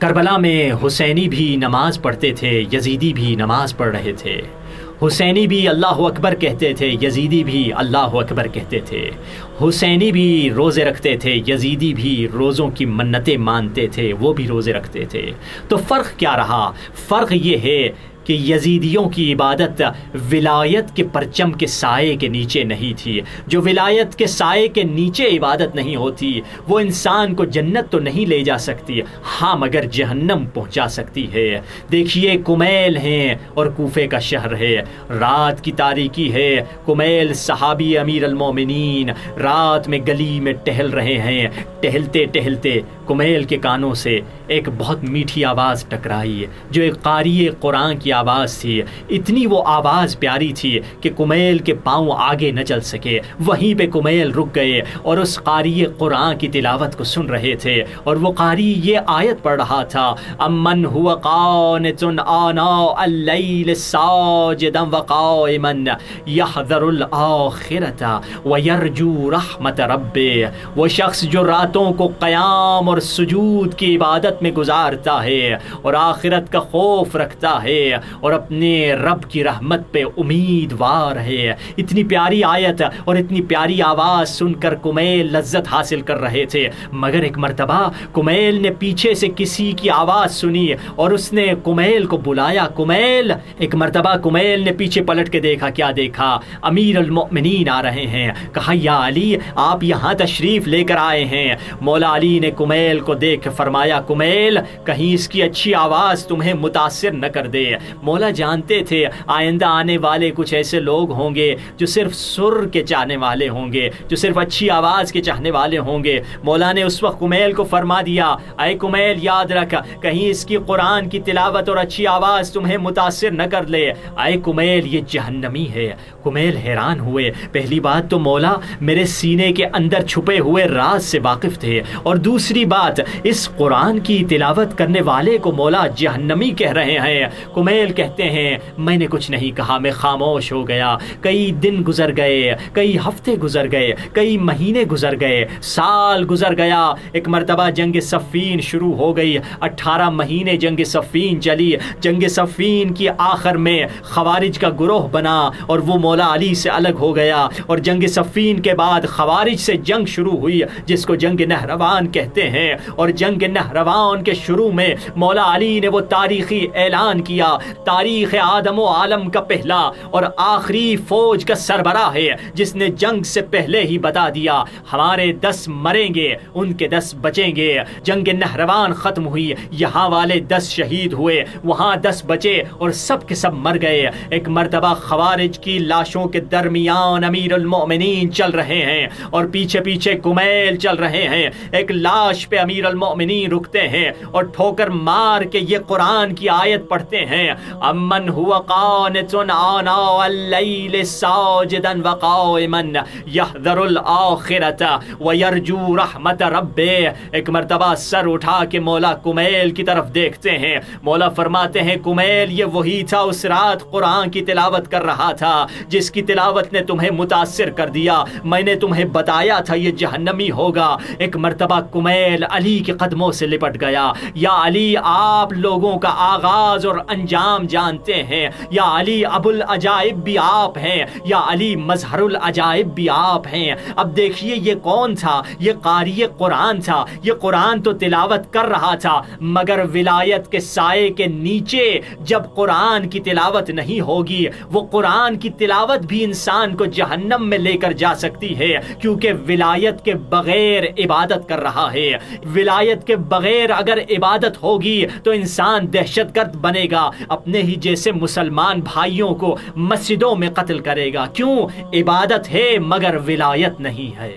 کربلا میں حسینی بھی نماز پڑھتے تھے، یزیدی بھی نماز پڑھ رہے تھے۔ حسینی بھی اللہ اکبر کہتے تھے، یزیدی بھی اللہ اکبر کہتے تھے۔ حسینی بھی روزے رکھتے تھے، یزیدی بھی روزوں کی منتیں مانتے تھے، وہ بھی روزے رکھتے تھے۔ تو فرق کیا رہا؟ فرق یہ ہے کہ یزیدیوں کی عبادت ولایت کے پرچم کے سائے کے نیچے نہیں تھی۔ جو ولایت کے سائے کے نیچے عبادت نہیں ہوتی وہ انسان کو جنت تو نہیں لے جا سکتی، ہاں مگر جہنم پہنچا سکتی ہے۔ دیکھیے کمیل ہیں اور کوفے کا شہر ہے، رات کی تاریکی ہے، کمیل صحابی امیر المومنین رات میں گلی میں ٹہل رہے ہیں۔ ٹہلتے ٹہلتے کمیل کے کانوں سے ایک بہت میٹھی آواز ٹکرائی جو ایک قاری قرآن کی آواز تھی۔ اتنی وہ آواز پیاری تھی کہ کمیل کے پاؤں آگے نہ چل سکے، وہیں پہ کمیل رک گئے اور اس قاری قرآن کی تلاوت کو سن رہے تھے۔ اور وہ قاری یہ آیت پڑھ رہا تھا، امن هو قانت آناء اللیل ساجدا وقائما یحذر الآخرة ویرجو رحمت ربہ۔ وہ شخص جو راتوں کو قیام اور سجود کی عبادت میں گزارتا ہے اور آخرت کا خوف رکھتا ہے اور اپنے رب کی رحمت پہ امیدوار ہے۔ اتنی پیاری آیت اور اتنی پیاری آواز سن کر کمیل لذت حاصل کر رہے تھے، مگر ایک مرتبہ کمیل نے پیچھے سے کسی کی آواز سنی اور اس نے کمیل کو بلایا، کمیل۔ ایک مرتبہ کمیل نے پیچھے پلٹ کے دیکھا، کیا دیکھا؟ امیر المؤمنین آ رہے ہیں۔ کہا یا علی آپ یہاں تشریف لے کر آئے ہیں۔ مولا علی نے کمیل کو دیکھ کے فرمایا، کمیل کہیں اس کی اچھی آواز تمہیں متاثر نہ کر دے۔ مولا جانتے تھے آئندہ آنے والے کچھ ایسے لوگ ہوں گے جو صرف سر کے چاہنے والے ہوں گے، جو صرف اچھی آواز کے چاہنے والے ہوں گے۔ مولا نے اس وقت کمیل کو فرما دیا، اے کمیل یاد رکھ کہیں اس کی قرآن کی تلاوت اور اچھی آواز تمہیں متاثر نہ کر لے، اے کمیل یہ جہنمی ہے۔ کمیل حیران ہوئے، پہلی بات تو مولا میرے سینے کے اندر چھپے ہوئے راز سے واقف تھے، اور دوسری بات اس قرآن کی تلاوت کرنے والے کو مولا جہنمی کہہ رہے ہیں۔ کمیل کہتے ہیں میں نے کچھ نہیں کہا، میں خاموش ہو گیا۔ کئی دن گزر گئے، کئی ہفتے گزر گئے، کئی مہینے گزر گئے، سال گزر گیا۔ ایک مرتبہ جنگ صفین شروع ہو گئی، 18 مہینے جنگ صفین چلی۔ جنگ صفین کی آخر میں خوارج کا گروہ بنا اور وہ مولا علی سے الگ ہو گیا، اور جنگ صفین کے بعد خوارج سے جنگ شروع ہوئی جس کو جنگ نہروان کہتے ہیں۔ اور جنگ نہروان کے شروع میں مولا علی نے وہ تاریخی اعلان کیا، تاریخ آدم و عالم کا پہلا اور آخری فوج کا سربراہ ہے جس نے جنگ سے پہلے ہی بتا دیا ہمارے 10 مریں گے، ان کے 10 بچیں گے۔ جنگ نہروان ختم ہوئی، یہاں والے 10 شہید ہوئے، وہاں 10 بچے اور سب کے سب مر گئے۔ ایک مرتبہ خوارج کی لاشوں کے درمیان امیر المؤمنین چل رہے ہیں اور پیچھے پیچھے کمیل چل رہے ہیں۔ ایک لاش پہ امیر المؤمنین رکتے ہیں اور ٹھوکر مار کے یہ قرآن کی آیت پڑھتے ہیں، امن هو قانت آناء اللیل ساجدا وقائما یحذر الآخرة ویرجو رحمت ربہ۔ ایک مرتبہ سر اٹھا کے مولا کمیل کی طرف دیکھتے ہیں، مولا فرماتے ہیں کمیل یہ وہی تھا اس رات قرآن کی تلاوت کر رہا تھا جس کی تلاوت نے تمہیں متاثر کر دیا، میں نے تمہیں بتایا تھا یہ جہنمی ہوگا۔ ایک مرتبہ کمیل علی کے قدموں سے لپٹ گیا، یا علی آپ لوگوں کا آغاز اور انجام جانتے ہیں، یا علی ابو العجائب بھی آپ ہیں، یا علی مظہر العجائب بھی آپ ہیں۔ اب دیکھیے یہ کون تھا؟ یہ قاری قرآن تھا، یہ قرآن تو تلاوت کر رہا تھا، مگر ولایت کے سائے کے نیچے جب قرآن کی تلاوت نہیں ہوگی وہ قرآن کی تلاوت بھی انسان کو جہنم میں لے کر جا سکتی ہے، کیونکہ ولایت کے بغیر عبادت کر رہا ہے۔ ولایت کے بغیر اگر عبادت ہوگی تو انسان دہشت گرد بنے گا، اپنے ہی جیسے مسلمان بھائیوں کو مسجدوں میں قتل کرے گا۔ کیوں؟ عبادت ہے مگر ولایت نہیں ہے۔